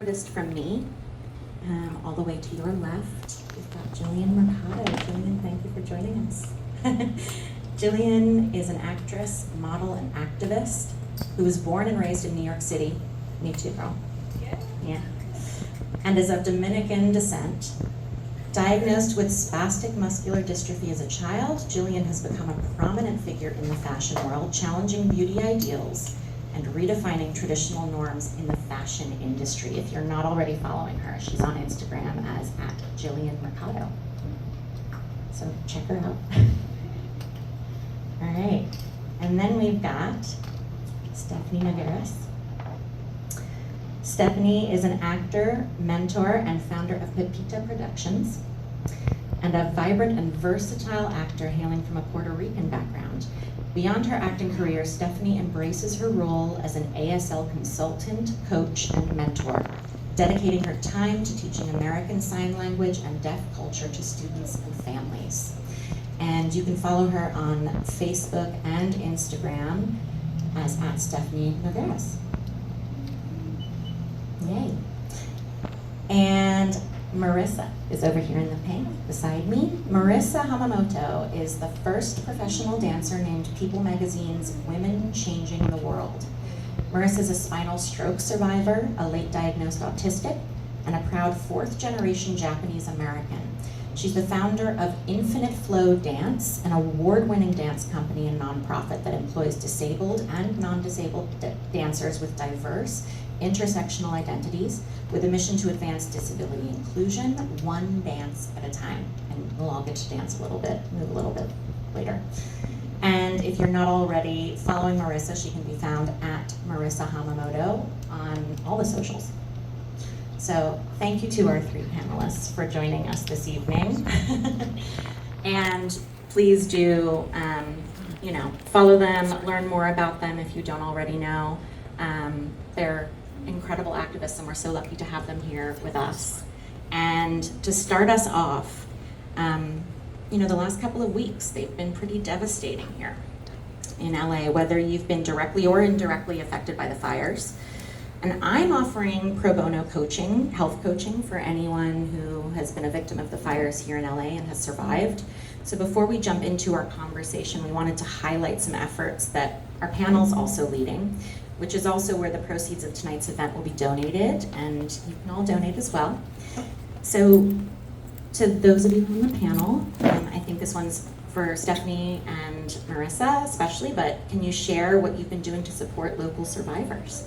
Artist from me, all the way to your left, we've got Jillian Mercado. Jillian, thank you for joining us. Jillian is an actress, model, and activist who was born and raised in New York City. Me too, girl. Yeah. And is of Dominican descent. Diagnosed with spastic muscular dystrophy as a child, Jillian has become a prominent figure in the fashion world, challenging beauty ideals and redefining traditional norms in the fashion industry. If you're not already following her, she's on Instagram as @JillianMercado. So check her out. All right, and then we've got Stephanie Nogueras. Stephanie is an actor, mentor, and founder of Pepita Productions, and a vibrant and versatile actor hailing from a Puerto Rican background. Beyond her acting career, Stephanie embraces her role as an ASL consultant, coach, and mentor, dedicating her time to teaching American Sign Language and deaf culture to students and families. And you can follow her on Facebook and Instagram as @Stephanie Nogueras. Yay. And Marissa is over here in the pink beside me. Marissa Hamamoto is the first professional dancer named People Magazine's Women Changing the World. Marissa is a spinal stroke survivor, a late diagnosed autistic, and a proud fourth generation Japanese American. She's the founder of Infinite Flow Dance, an award-winning dance company and nonprofit that employs disabled and non-disabled dancers with diverse intersectional identities with a mission to advance disability inclusion, one dance at a time. And we'll all get to dance a little bit, move a little bit later. And if you're not already following Marissa, she can be found @Marissa Hamamoto on all the socials. So thank you to our three panelists for joining us this evening. And please do, follow them, learn more about them if you don't already know. They're incredible activists, and we're so lucky to have them here with us. And to start us off, the last couple of weeks, they've been pretty devastating here in LA, whether you've been directly or indirectly affected by the fires. And I'm offering pro bono coaching, health coaching, for anyone who has been a victim of the fires here in LA and has survived. So before we jump into our conversation, we wanted to highlight some efforts that our panel's also leading, which is also where the proceeds of tonight's event will be donated, and you can all donate as well. So to those of you on the panel, I think this one's for Stephanie and Marissa especially, but can you share what you've been doing to support local survivors?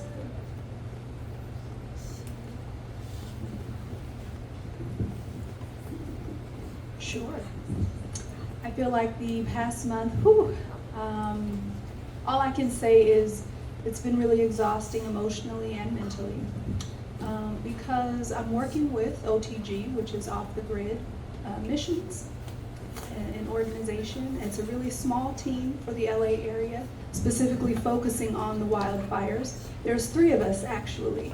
Sure. I feel like the past month, all I can say is it's been really exhausting emotionally and mentally, because I'm working with OTG, which is Off the Grid Missions, an organization. It's a really small team for the LA area, specifically focusing on the wildfires. There's 3 of us actually,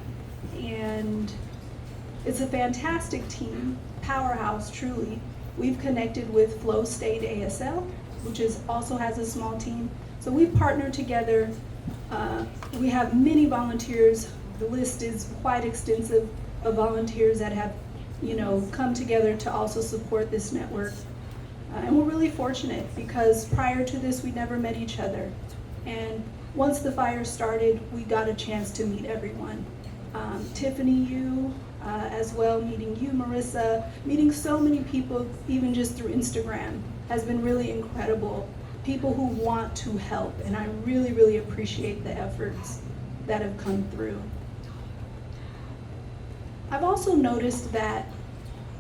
and it's a fantastic team, powerhouse truly. We've connected with Flow State ASL, which also has a small team. So we've partnered together. We have many volunteers. The list is quite extensive of volunteers that have, come together to also support this network. And we're really fortunate because prior to this, we never met each other. And once the fire started, we got a chance to meet everyone. Tiffany, you, as well, meeting you, Marissa, meeting so many people, even just through Instagram, has been really incredible. People who want to help, and I really, really appreciate the efforts that have come through. I've also noticed that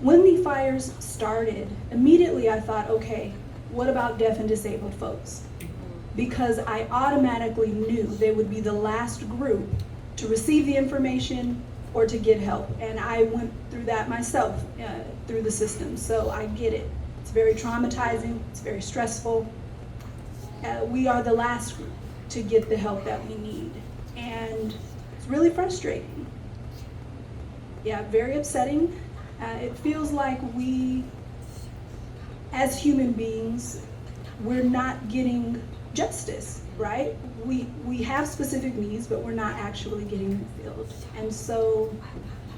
when the fires started, immediately I thought, okay, what about deaf and disabled folks? Because I automatically knew they would be the last group to receive the information or to get help. And I went through that myself, through the system, so I get it. It's very traumatizing, it's very stressful. We are the last group to get the help that we need. And it's really frustrating. Yeah, very upsetting. It feels like we, as human beings, we're not getting justice, right? We have specific needs, but we're not actually getting them filled. And so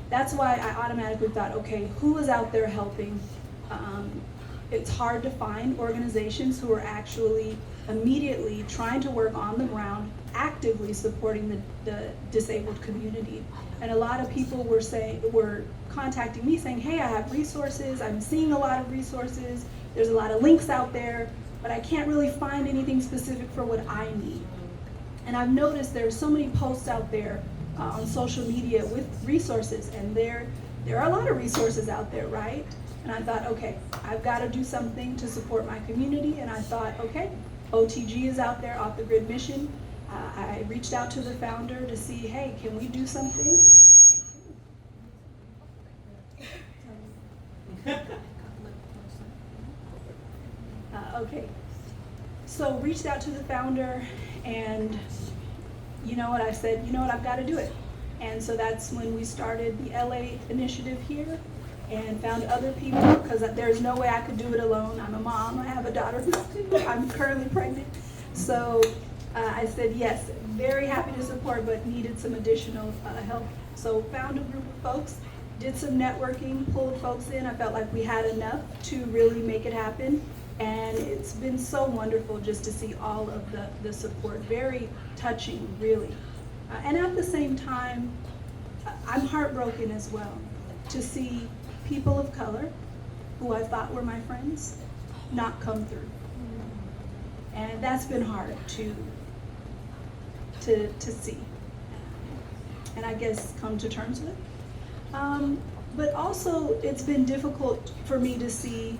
that's why I automatically thought, okay, who is out there helping? It's hard to find organizations who are actually immediately trying to work on the ground, actively supporting the disabled community. And a lot of people were contacting me saying, hey, I have resources, I'm seeing a lot of resources, there's a lot of links out there, but I can't really find anything specific for what I need. And I've noticed there are so many posts out there on social media with resources, and there are a lot of resources out there, right? And I thought, okay, I've got to do something to support my community, and I thought, okay, OTG is out there, Off the Grid Mission. I reached out to the founder to see, hey, can we do something? Okay, so reached out to the founder, and you know what, I said, you know what, I've got to do it. And so that's when we started the LA initiative here, and found other people, because there's no way I could do it alone. I'm a mom, I have a daughter who's 2, I'm currently pregnant. So I said yes, very happy to support, but needed some additional help. So found a group of folks, did some networking, pulled folks in. I felt like we had enough to really make it happen. And it's been so wonderful just to see all of the support, very touching, really. And at the same time, I'm heartbroken as well to see people of color who I thought were my friends not come through. And that's been hard to see, and I guess come to terms with. But also it's been difficult for me to see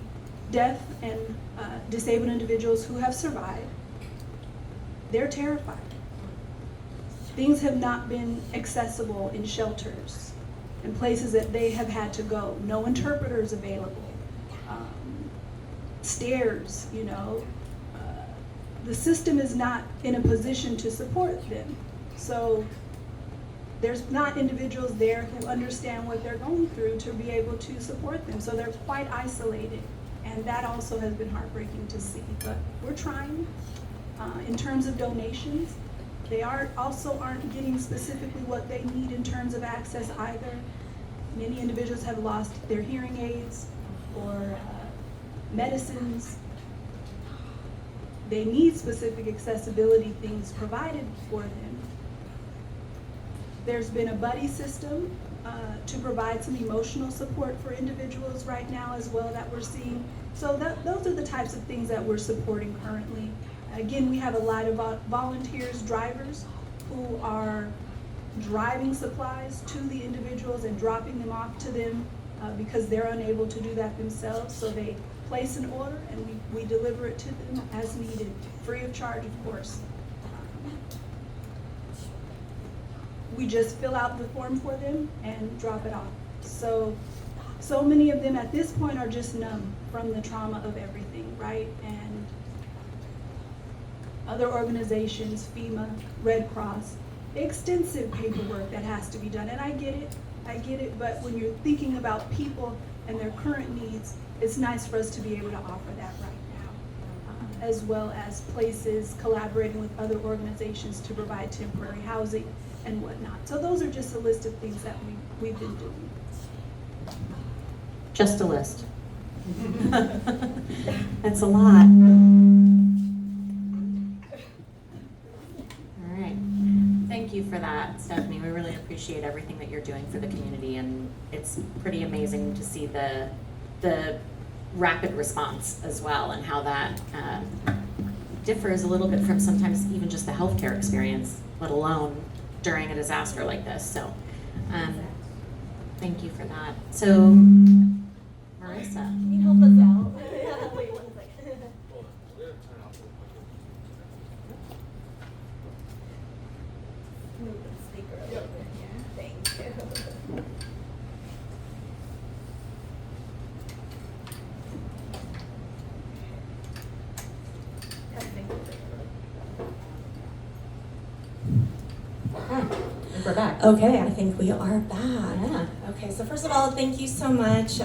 deaf and disabled individuals who have survived. They're terrified. Things have not been accessible in shelters and places that they have had to go. No interpreters available. Stairs, you know. The system is not in a position to support them. So there's not individuals there who understand what they're going through to be able to support them. So they're quite isolated. And that also has been heartbreaking to see. But we're trying. In terms of donations, they also aren't getting specifically what they need in terms of access either. Many individuals have lost their hearing aids or medicines. They need specific accessibility things provided for them. There's been a buddy system to provide some emotional support for individuals right now as well that we're seeing. So those are the types of things that we're supporting currently. Again, we have a lot of volunteers, drivers, who are driving supplies to the individuals and dropping them off to them because they're unable to do that themselves. So they place an order and we deliver it to them as needed, free of charge, of course. We just fill out the form for them and drop it off. So many of them at this point are just numb from the trauma of everything, right? And other organizations, FEMA, Red Cross, extensive paperwork that has to be done. And I get it, but when you're thinking about people and their current needs, it's nice for us to be able to offer that right now, as well as places collaborating with other organizations to provide temporary housing and whatnot. So those are just a list of things that we've been doing. Just a list. That's a lot. All right. Thank you for that, Stephanie. We really appreciate everything that you're doing for the community, and it's pretty amazing to see the rapid response as well, and how that differs a little bit from sometimes even just the healthcare experience, let alone during a disaster like this. So thank you for that. So Marissa. Can you help us out? Wait 1 second. Move the speaker a little bit here. Thank you. We're back. Okay, I think we are back. Yeah. Okay, so first of all, thank you so much,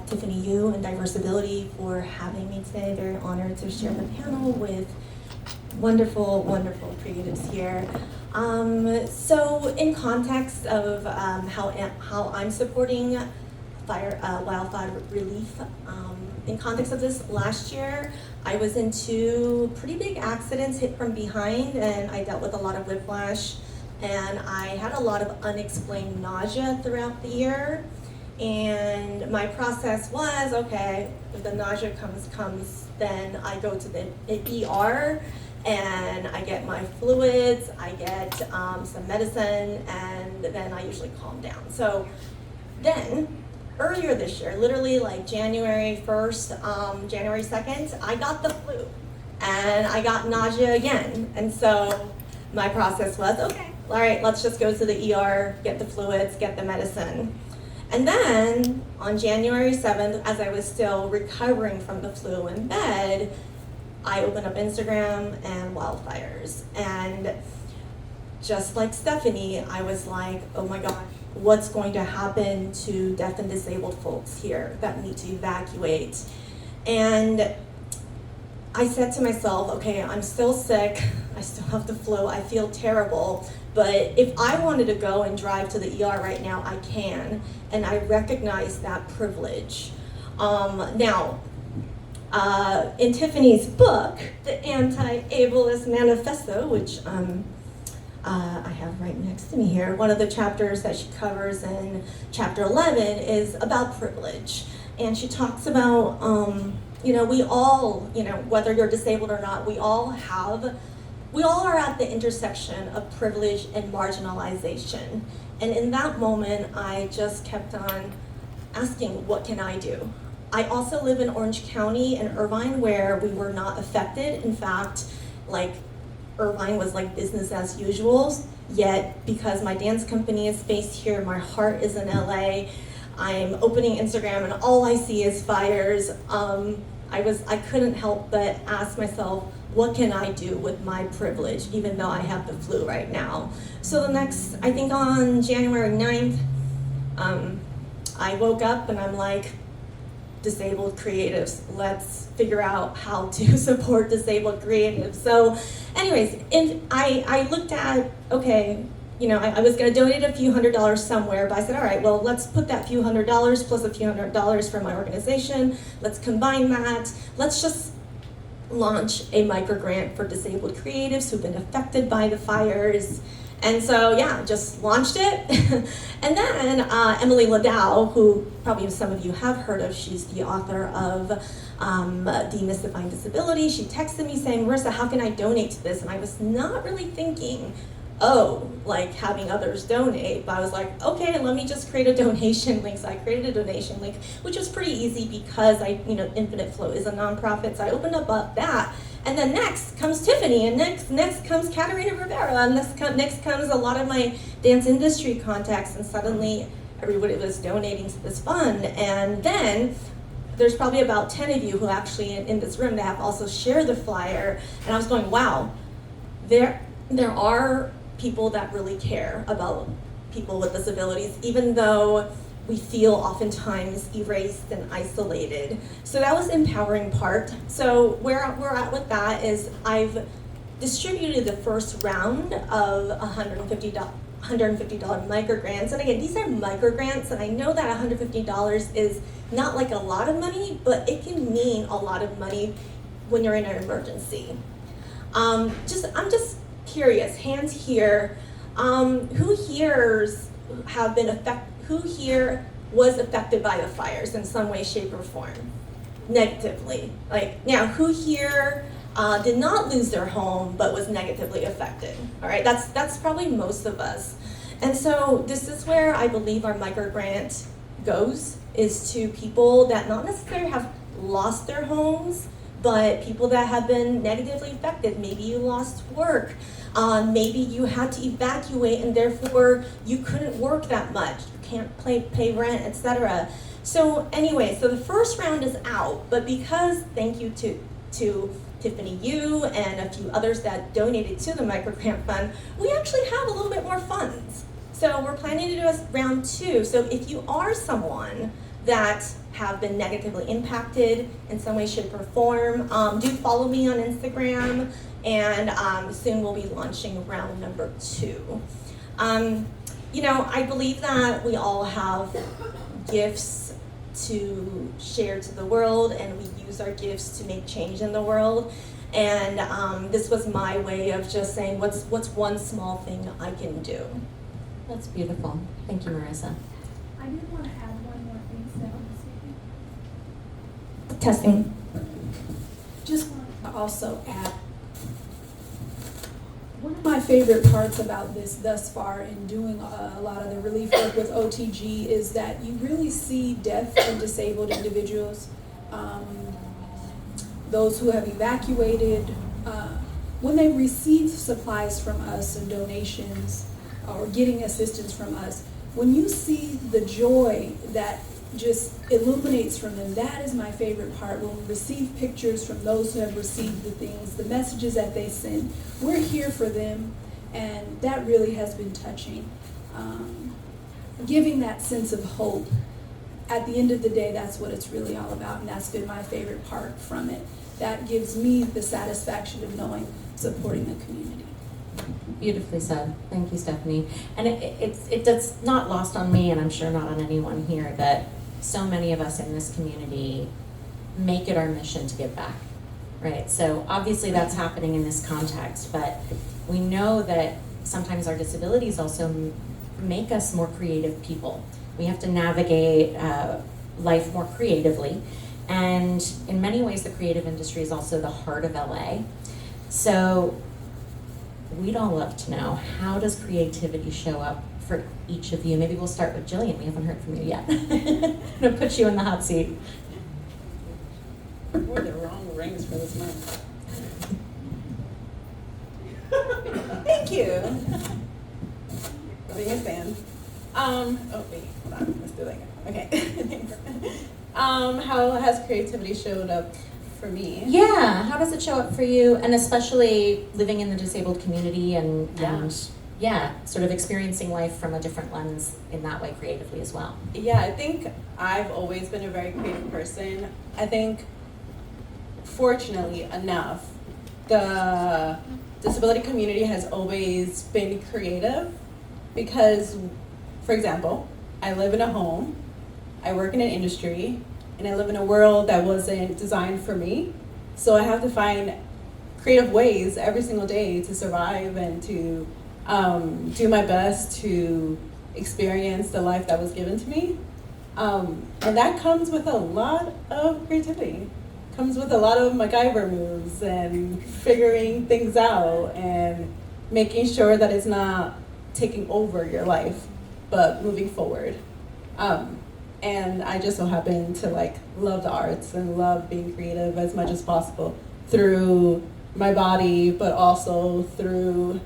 Tiffany, you and Diversability for having me today. Very honored to share the panel with Wonderful, wonderful creatives here. So in context of how I'm supporting wildfire relief, in context of this, last year I was in 2 pretty big accidents, hit from behind, and I dealt with a lot of whiplash, and I had a lot of unexplained nausea throughout the year. And my process was, okay, if the nausea comes, then I go to the ER, and I get my fluids, I get some medicine, and then I usually calm down. So then, earlier this year, literally like January 1st, January 2nd, I got the flu, and I got nausea again. And so my process was, okay, all right, let's just go to the ER, get the fluids, get the medicine. And then on January 7th, as I was still recovering from the flu in bed, I opened up Instagram and wildfires. And just like Stephanie, I was like, oh my gosh, what's going to happen to deaf and disabled folks here that need to evacuate? And I said to myself, okay, I'm still sick, I still have the flu, I feel terrible, but if I wanted to go and drive to the ER right now, I can, and I recognize that privilege. Now, in Tiffany's book, The Anti-Ableist Manifesto, which I have right next to me here, one of the chapters that she covers in chapter 11 is about privilege. And she talks about, we all, whether you're disabled or not, we all are at the intersection of privilege and marginalization. And in that moment, I just kept on asking, what can I do? I also live in Orange County and Irvine, where we were not affected. In fact, Irvine was like business as usual, yet because my dance company is based here, my heart is in LA, I'm opening Instagram and all I see is fires. I couldn't help but ask myself, what can I do with my privilege, even though I have the flu right now? So I think on January 9th, I woke up and I'm like, disabled creatives, let's figure out how to support disabled creatives. So anyways, I looked at, okay, I was gonna donate a few $100s somewhere, but I said, all right, well, let's put that few $100s plus a few $100s for my organization, let's combine that, let's just launch a micro grant for disabled creatives who've been affected by the fires. And so, yeah, just launched it. And then Emily Ladau, who probably some of you have heard of, she's the author of Demystifying Disability. She texted me saying, Marissa, how can I donate to this? And I was not really thinking, having others donate, but I was like, okay, let me just create a donation link. So I created a donation link, which was pretty easy because Infinite Flow is a nonprofit. So I opened up that. And then next comes Tiffany, and next comes Katarina Rivera, and next comes a lot of my dance industry contacts, and suddenly everybody was donating to this fund. And then there's probably about 10 of you who actually in this room that have also shared the flyer, and I was going, wow, there are people that really care about people with disabilities, even though we feel oftentimes erased and isolated. So that was the empowering part. So where we're at with that is I've distributed the first round of $150 micro grants. And again, these are micro grants, and I know that $150 is not like a lot of money, but it can mean a lot of money when you're in an emergency. I'm just curious, hands here, who here was affected by the fires in some way, shape, or form, negatively? Now, who here did not lose their home but was negatively affected? All right, that's probably most of us. And so this is where I believe our micro grant goes, is to people that not necessarily have lost their homes, but people that have been negatively affected. Maybe you lost work. Maybe you had to evacuate and therefore you couldn't work that much. You can't pay rent, etc. So anyway, so the first round is out, but because, thank you to Tiffany Yu and a few others that donated to the micro grant fund, we actually have a little bit more funds. So we're planning to do a round 2. So if you are someone that have been negatively impacted in some way, shape, or form, do follow me on Instagram. and soon we'll be launching round number 2. I believe that we all have gifts to share to the world, and we use our gifts to make change in the world. And this was my way of just saying, what's one small thing I can do? That's beautiful. Thank you, Marissa. I did want to add one more thing, so Testing. Just want to also add, one of my favorite parts about this thus far in doing a lot of the relief work with OTG is that you really see deaf and disabled individuals, those who have evacuated, when they receive supplies from us and donations or getting assistance from us, when you see the joy that just illuminates from them, that is my favorite part. When we receive pictures from those who have received the things, the messages that they send, we're here for them, and that really has been touching. Giving that sense of hope. At the end of the day, that's what it's really all about, and that's been my favorite part from it. That gives me the satisfaction of knowing supporting the community. Beautifully said. Thank you, Stephanie. And it's not lost on me, and I'm sure not on anyone here, that so many of us in this community make it our mission to give back, right? So obviously that's happening in this context, but we know that sometimes our disabilities also make us more creative people. We have to navigate life more creatively. And in many ways, the creative industry is also the heart of LA. So we'd all love to know, how does creativity show up for each of you? Maybe we'll start with Jillian. We haven't heard from you yet. I'm gonna put you in the hot seat. Wore the wrong rings for this month. Thank you. Being a fan. Oh wait, hold on. Let's do that again. Okay. Thanks. How has creativity showed up for me? Yeah, how does it show up for you? And especially living in the disabled community and sort of experiencing life from a different lens in that way creatively as well. Yeah, I think I've always been a very creative person. I think, fortunately enough, the disability community has always been creative because, for example, I live in a home, I work in an industry, and I live in a world that wasn't designed for me. So I have to find creative ways every single day to survive and to do my best to experience the life that was given to me. And that comes with a lot of creativity. Comes with a lot of MacGyver moves and figuring things out and making sure that it's not taking over your life, but moving forward. And I just so happen to love the arts and love being creative as much as possible through my body, but also through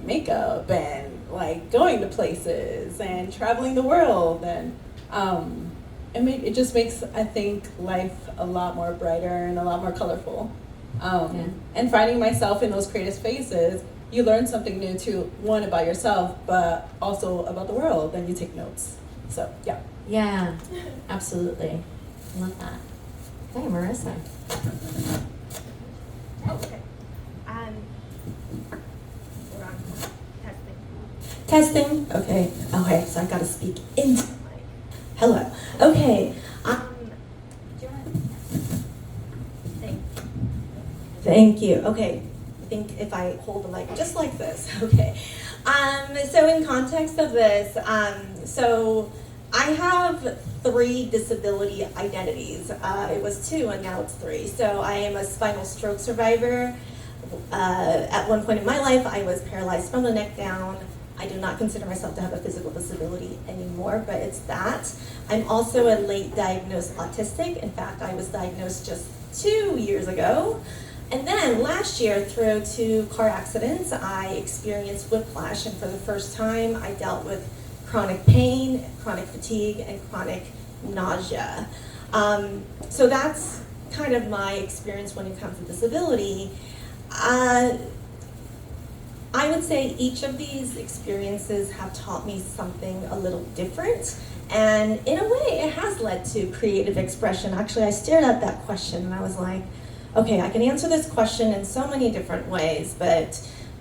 makeup and going to places and traveling the world. And it just makes, I think, life a lot more brighter and a lot more colorful. And finding myself in those creative spaces, you learn something new too, one about yourself, but also about the world, and you take notes. So, yeah. Yeah, absolutely. Love that. Hey, Marissa. okay. Hold on. Testing. Testing. Okay. Okay. So I gotta speak into the mic. Hello. Okay. Do you want to? Thank you. Okay. I think if I hold the mic just like this. Okay. So in context of this, so I have 3 disability identities. It was 2 and now it's 3. So I am a spinal stroke survivor. At one point in my life, I was paralyzed from the neck down. I do not consider myself to have a physical disability anymore, but it's that. I'm also a late diagnosed autistic. In fact, I was diagnosed just 2 years ago. And then last year, through 2 car accidents, I experienced whiplash, and for the first time, I dealt with chronic pain, chronic fatigue, and chronic nausea. So that's kind of my experience when it comes to disability. I would say each of these experiences have taught me something a little different, and in a way, it has led to creative expression. Actually, I stared at that question and I was like, okay, I can answer this question in so many different ways, but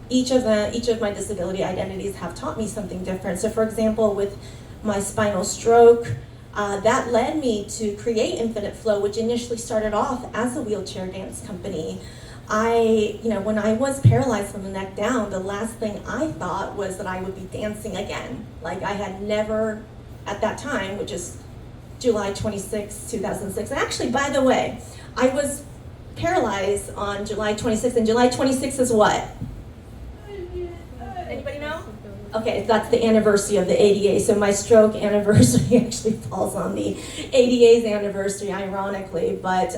each of my disability identities have taught me something different. So for example, with my spinal stroke, that led me to create Infinite Flow, which initially started off as a wheelchair dance company. When I was paralyzed from the neck down, the last thing I thought was that I would be dancing again. Like I had never, at that time, which is July 26, 2006. And actually, by the way, I was paralyzed on July 26th, and July 26th is what? Anybody know? Okay, that's the anniversary of the ADA, so my stroke anniversary actually falls on the ADA's anniversary, ironically. But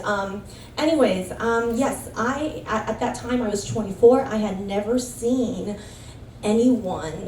yes, at that time I was 24. I had never seen anyone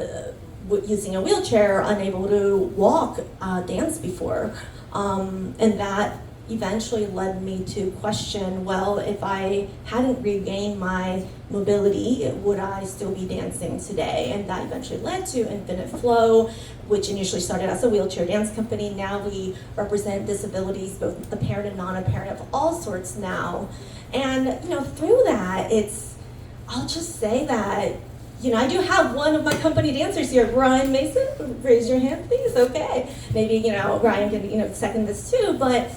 using a wheelchair, unable to walk, dance before. And that eventually led me to question, well, if I hadn't regained my mobility, would I still be dancing today? And that eventually led to Infinite Flow, which initially started as a wheelchair dance company. Now we represent disabilities, both apparent and non-apparent, of all sorts now. And through that, I'll just say that I do have one of my company dancers here, Ryan Mason. Raise your hand, please. Okay, maybe Ryan can second this too. But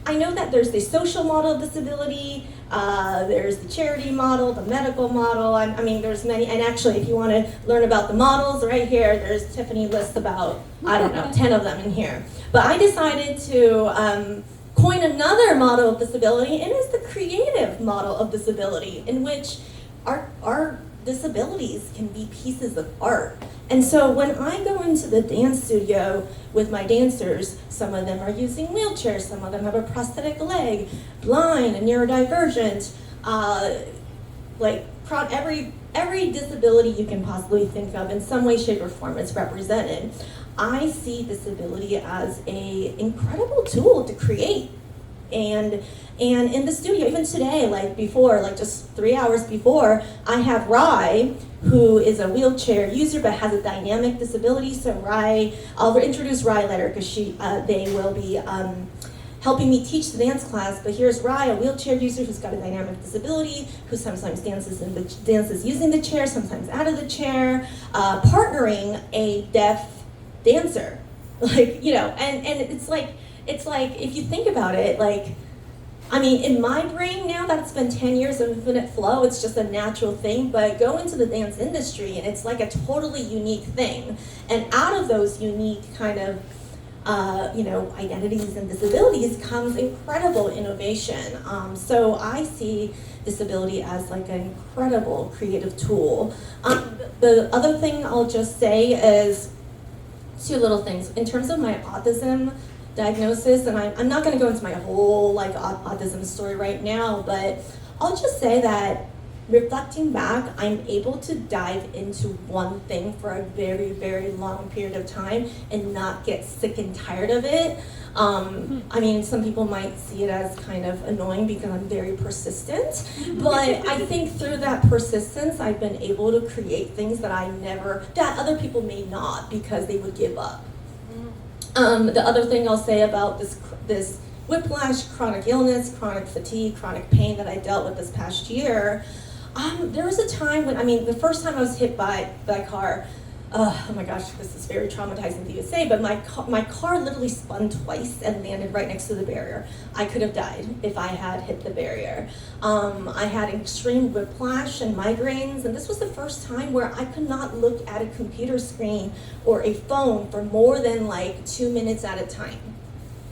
I know that there's the social model of disability, there's the charity model, the medical model. There's many. And actually, if you want to learn about the models, right here, there's Tiffany lists about 10 of them in here. But I decided to coin another model of disability, and it's the creative model of disability, in which our disabilities can be pieces of art. And so when I go into the dance studio with my dancers, some of them are using wheelchairs, some of them have a prosthetic leg, blind and neurodivergent, every disability you can possibly think of in some way, shape, or form is represented. I see disability as an incredible tool to create. And in the studio, even today, just 3 hours before, I have Rye, who is a wheelchair user but has a dynamic disability. So Rye, I'll introduce Rye later because they will be helping me teach the dance class. But here's Rye, a wheelchair user who's got a dynamic disability, who sometimes dances using the chair, sometimes out of the chair, partnering a deaf dancer. And it's like if you think about it, in my brain now that it's been 10 years of Infinite Flow, it's just a natural thing, but go into the dance industry and it's like a totally unique thing. And out of those unique kind of, identities and disabilities comes incredible innovation. So I see disability as an incredible creative tool. The other thing I'll just say is 2 little things. In terms of my autism diagnosis, and I'm not going to go into my whole autism story right now, but I'll just say that reflecting back, I'm able to dive into one thing for a very, very long period of time and not get sick and tired of it. Some people might see it as kind of annoying because I'm very persistent, but I think through that persistence, I've been able to create things that that other people may not, because they would give up. The other thing I'll say about this whiplash, chronic illness, chronic fatigue, chronic pain that I dealt with this past year, there was a time when, the first time I was hit by a car, oh my gosh, this is very traumatizing to say, but my car literally spun twice and landed right next to the barrier. I could have died if I had hit the barrier. I had extreme whiplash and migraines, and this was the first time where I could not look at a computer screen or a phone for more than 2 minutes at a time.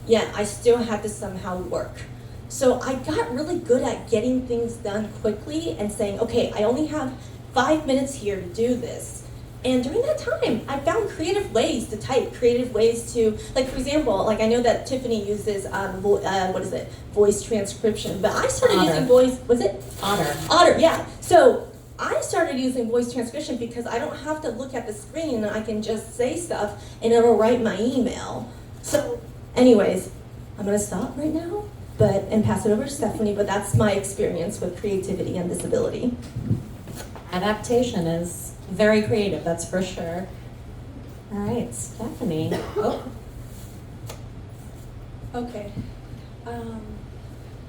Yet I still had to somehow work. So I got really good at getting things done quickly and saying, okay, I only have 5 minutes here to do this. And during that time, I found creative ways to type, creative ways to, for example, I know that Tiffany uses, voice transcription, but I started using Otter, yeah. So I started using voice transcription because I don't have to look at the screen and I can just say stuff and it'll write my email. So anyways, I'm gonna stop right now and pass it over to Stephanie, but that's my experience with creativity and disability. Adaptation is very creative, that's for sure. All right, Stephanie. Oh. Okay.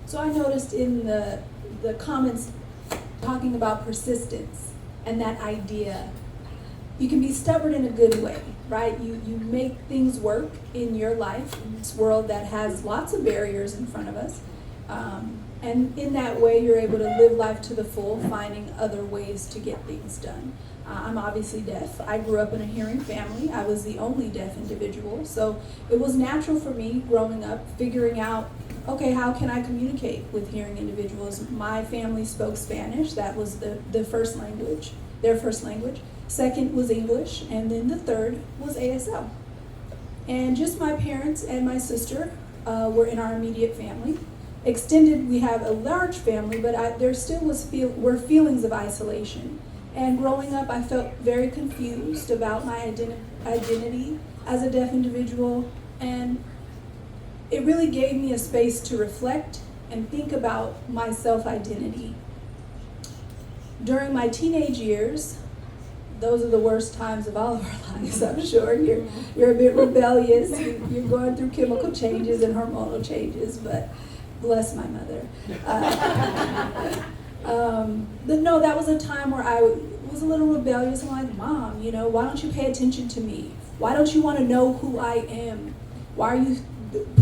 So I noticed in the comments talking about persistence and that idea, you can be stubborn in a good way, right? You make things work in your life, in this world that has lots of barriers in front of us. And in that way, you're able to live life to the full, finding other ways to get things done. I'm obviously deaf. I grew up in a hearing family. I was the only deaf individual. So it was natural for me growing up, figuring out, okay, how can I communicate with hearing individuals? My family spoke Spanish. That was the first language, their first language. Second was English, and then the third was ASL. And just my parents and my sister were in our immediate family. Extended, we have a large family, but there still were feelings of isolation. And growing up, I felt very confused about my identity as a deaf individual, and it really gave me a space to reflect and think about my self-identity. During my teenage years, those are the worst times of all of our lives, I'm sure. You're a bit rebellious, you're going through chemical changes and hormonal changes, but bless my mother. But no, that was a time where I was a little rebellious. I'm like, Mom, why don't you pay attention to me? Why don't you want to know who I am? Why are you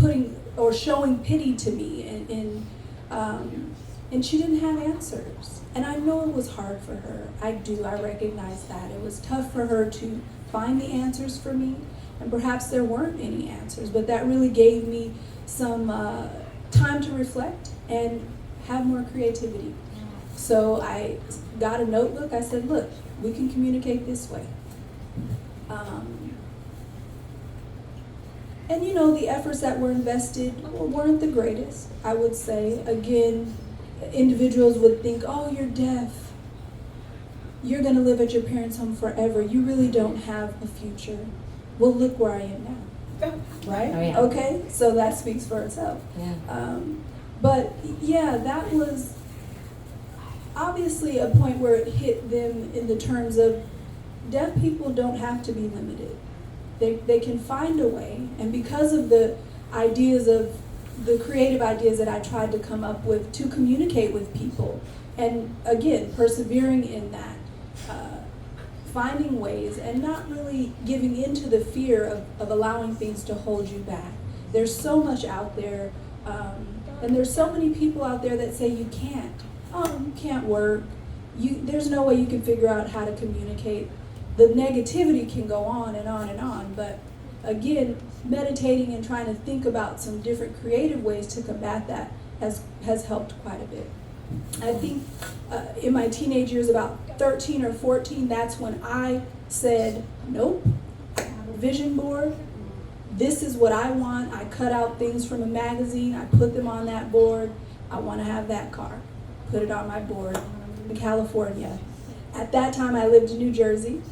putting or showing pity to me? And she didn't have answers. And I know it was hard for her. I recognize that. It was tough for her to find the answers for me. And perhaps there weren't any answers, but that really gave me some time to reflect and have more creativity. So I got a notebook. I said, look, we can communicate this way. And the efforts that were invested weren't the greatest, I would say. Again, individuals would think, oh, you're deaf. You're going to live at your parents' home forever. You really don't have a future. Well, look where I am now. Right? Oh, yeah. Okay, so that speaks for itself. Yeah. But yeah, that was obviously a point where it hit them in the terms of deaf people don't have to be limited. They can find a way, and because of the creative ideas that I tried to come up with to communicate with people, and again, persevering in that, finding ways and not really giving in to the fear of allowing things to hold you back. There's so much out there, and there's so many people out there that say you can't. Oh, you can't work. There's no way you can figure out how to communicate. The negativity can go on and on and on, but again, meditating and trying to think about some different creative ways to combat that has helped quite a bit. I think in my teenage years, about 13 or 14, that's when I said, nope, I have a vision board. This is what I want. I cut out things from a magazine. I put them on that board. I want to have that car. Put it on my board in California. At that time, I lived in New Jersey.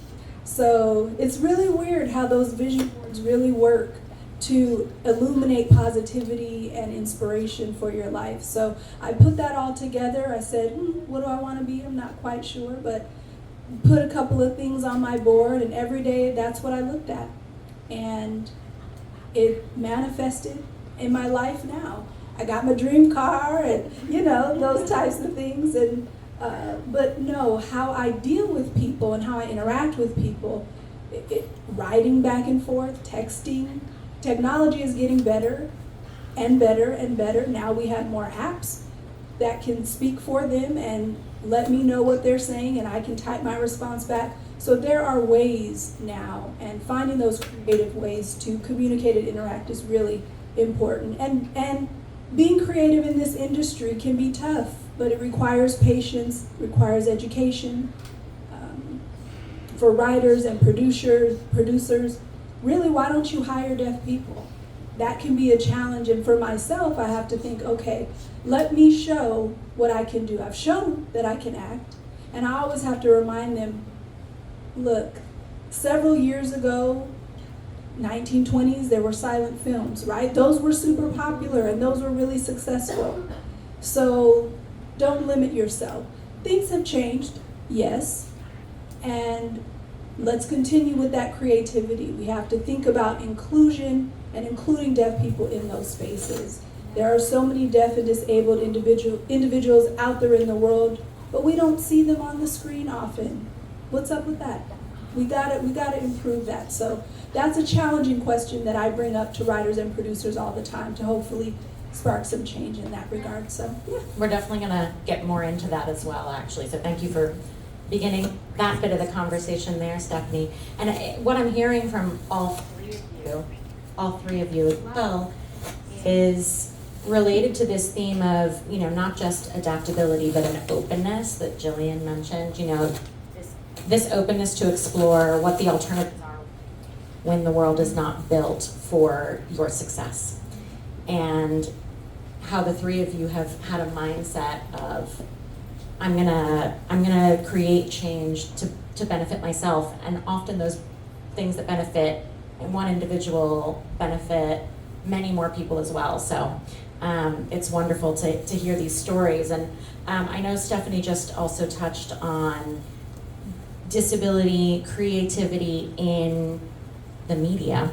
So it's really weird how those vision boards really work to illuminate positivity and inspiration for your life. So I put that all together. I said, what do I want to be? I'm not quite sure, but put a couple of things on my board, and every day that's what I looked at. And it manifested in my life now. I got my dream car and, those types of things. And but no, how I deal with people and how I interact with people, writing back and forth, texting, technology is getting better and better and better. Now we have more apps that can speak for them and let me know what they're saying, and I can type my response back. So there are ways now, and finding those creative ways to communicate and interact is really important. And being creative in this industry can be tough, but it requires patience, requires education. For writers and producers, really, why don't you hire deaf people? That can be a challenge, and for myself, I have to think, okay, let me show what I can do. I've shown that I can act, and I always have to remind them, look, several years ago, 1920s, there were silent films, right? Those were super popular, and those were really successful. So don't limit yourself. Things have changed, yes, and let's continue with that creativity. We have to think about inclusion and including deaf people in those spaces. There are so many deaf and disabled individuals out there in the world, but we don't see them on the screen often. What's up with that? We gotta improve that. So that's a challenging question that I bring up to writers and producers all the time to hopefully spark some change in that regard. So yeah. We're definitely gonna get more into that as well, actually. So thank you for beginning that bit of the conversation there, Stephanie. And what I'm hearing from all three of you as well, is related to this theme of, not just adaptability, but an openness that Jillian mentioned, this openness to explore what the alternatives are when the world is not built for your success. And how the three of you have had a mindset of, I'm gonna create change to benefit myself, and often those things that benefit one individual benefit many more people as well. So it's wonderful to hear these stories. And I know Stephanie just also touched on disability, creativity in the media,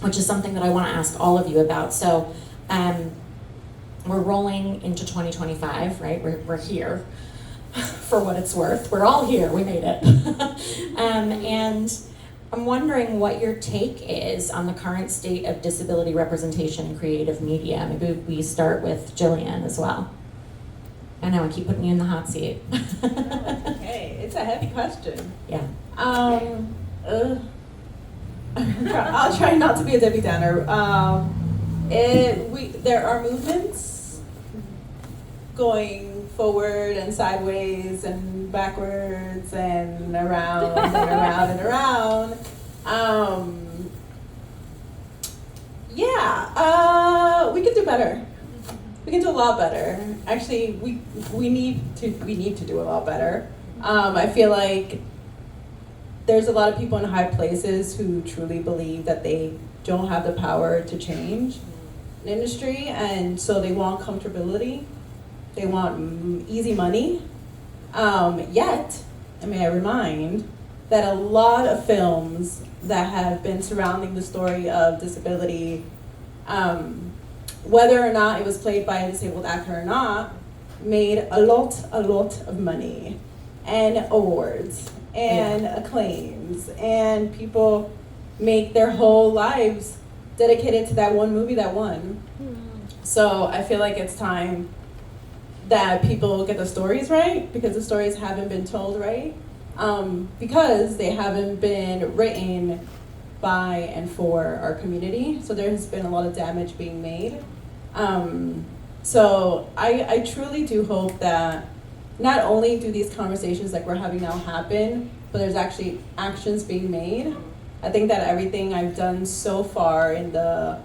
which is something that I want to ask all of you about. So we're rolling into 2025, right? We're here for what it's worth. We're all here, we made it. And I'm wondering what your take is on the current state of disability representation in creative media. Maybe we start with Jillian as well. I know I keep putting you in the hot seat. Okay, it's a heavy question. Yeah. I'll try not to be a Debbie Downer. There are movements going forward and sideways and backwards and around and around and around. We can do better. We can do a lot better. Actually, we need to do a lot better. I feel like there's a lot of people in high places who truly believe that they don't have the power to change an industry, and so they want comfortability. They want easy money. Yet, may I remind that a lot of films that have been surrounding the story of disability, whether or not it was played by a disabled actor or not, made a lot of money and awards and acclaims, and people make their whole lives dedicated to that one movie that won. So I feel like it's time that people get the stories right, because the stories haven't been told right, because they haven't been written by and for our community. So there has been a lot of damage being made. So I truly do hope that not only do these conversations like we're having now happen, but there's actually actions being made. I think that everything I've done so far in the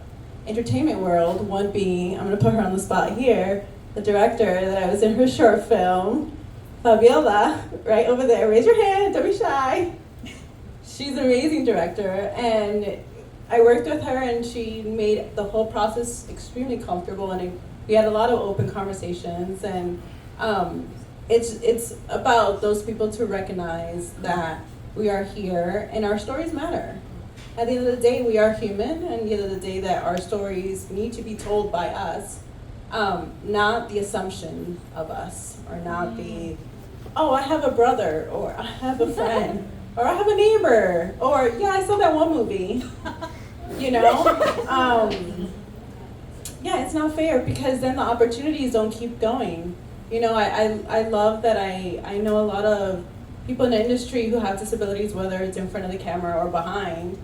entertainment world, one being, I'm gonna put her on the spot here, the director that I was in her short film, Fabiola, right over there, raise your hand, don't be shy. She's an amazing director, and I worked with her and she made the whole process extremely comfortable, and we had a lot of open conversations, and it's about those people to recognize that we are here and our stories matter. At the end of the day, we are human, and at the end of the day that our stories need to be told by us, not the assumption of us, or not the, oh, I have a brother, or I have a friend, or I have a neighbor, or yeah, I saw that one movie, Yeah, it's not fair, because then the opportunities don't keep going. I love that I know a lot of people in the industry who have disabilities, whether it's in front of the camera or behind.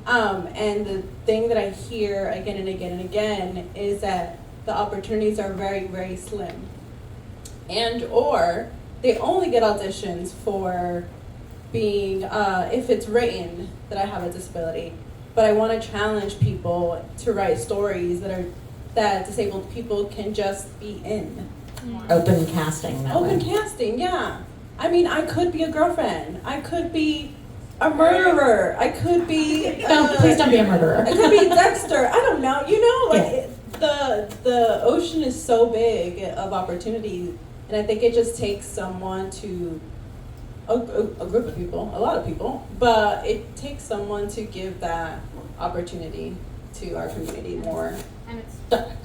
And the thing that I hear again and again and again is that the opportunities are very, very slim. And or they only get auditions for being, if it's written that I have a disability. But I want to challenge people to write stories that disabled people can just be in. Open casting, that Open way. casting, yeah. I mean, I could be a girlfriend. I could be a murderer. I could be. Please don't be a murderer. I could be Dexter. I don't know. The ocean is so big of opportunity, and I think it just takes someone to a group of people, a lot of people, but it takes someone to give that opportunity. to our community more. And it's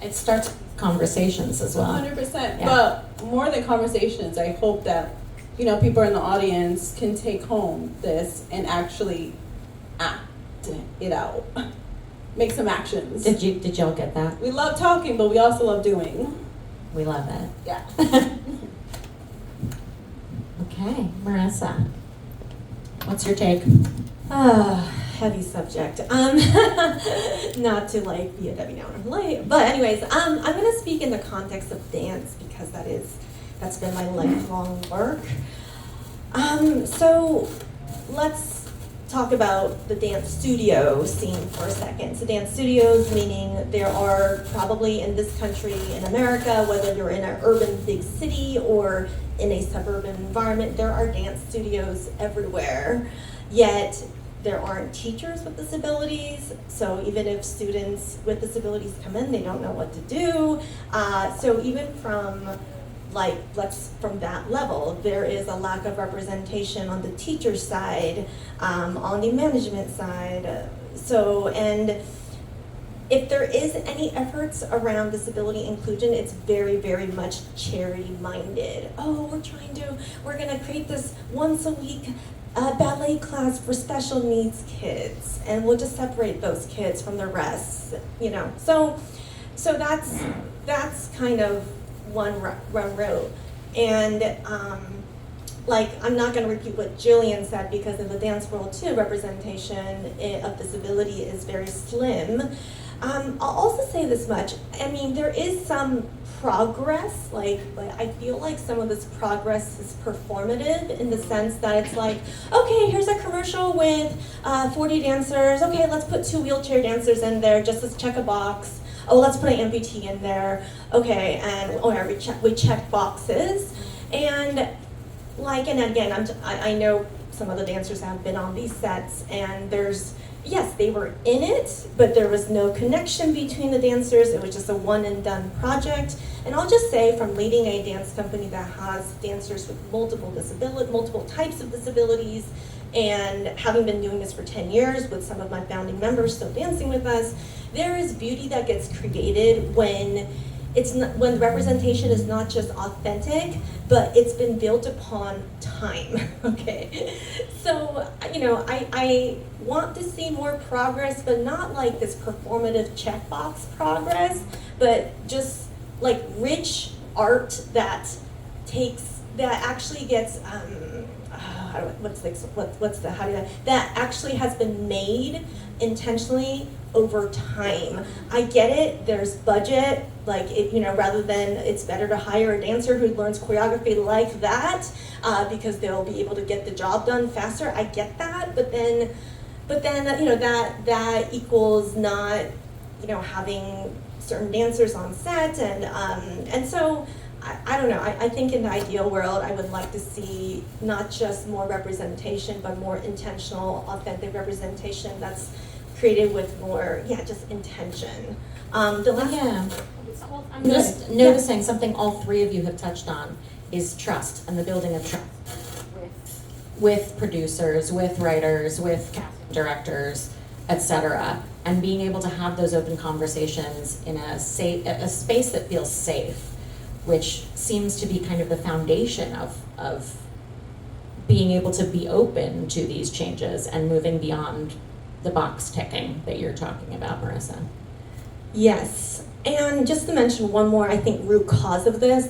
It starts conversations as well. 100%. Yeah. But more than conversations, I hope that, you know, people in the audience can take home this and actually act it out. Make some actions. Did y'all get that? We love talking, but we also love doing. We love it. Yeah. Okay, Marissa, what's your take? Heavy subject. Not to like be a Debbie Downer, but anyways, I'm gonna speak in the context of dance because that's been my lifelong work. So let's talk about the dance studio scene for a second. So dance studios, meaning there are probably in this country, in America, whether you're in an urban big city or in a suburban environment, there are dance studios everywhere. Yet there aren't teachers with disabilities, so even if students with disabilities come in, they don't know what to do. So even from that level, there is a lack of representation on the teacher side, on the management side. So, and if there is any efforts around disability inclusion, it's very, very much charity-minded. Oh, we're gonna create this once a week ballet class for special needs kids, and we'll just separate those kids from the rest, you know. So that's kind of one road. And I'm not going to repeat what Jillian said because in the dance world too, representation of disability is very slim. I'll also say this much. I mean, there is some progress. Like I feel like some of this progress is performative in the sense that it's like, okay, here's a commercial with 40 dancers. Okay, let's put 2 wheelchair dancers in there just to check a box. Oh, let's put an amputee in there. Okay, and we check boxes. And again, I know some of the dancers have been on these sets, and yes, they were in it, but there was no connection between the dancers. It was just a one and done project. And I'll just say, from leading a dance company that has dancers with multiple types of disabilities, and having been doing this for 10 years with some of my founding members still dancing with us, there is beauty that gets created when when representation is not just authentic, but it's been built upon time. Okay, so I want to see more progress, but not like this performative checkbox progress, that actually gets that actually has been made intentionally over time. I get it, there's budget, rather than it's better to hire a dancer who learns choreography like that, because they'll be able to get the job done faster. I get that, but then that equals not, having certain dancers on set, and so I don't know. I think in the ideal world, I would like to see not just more representation, but more intentional, authentic representation that's created with more, just intention. I'm just noticing something all 3 of you have touched on is trust and the building of trust with producers, with writers, with casting directors, etc. And being able to have those open conversations in a space that feels safe, which seems to be kind of the foundation of being able to be open to these changes and moving beyond the box ticking that you're talking about, Marissa. Yes, and just to mention one more, I think, root cause of this,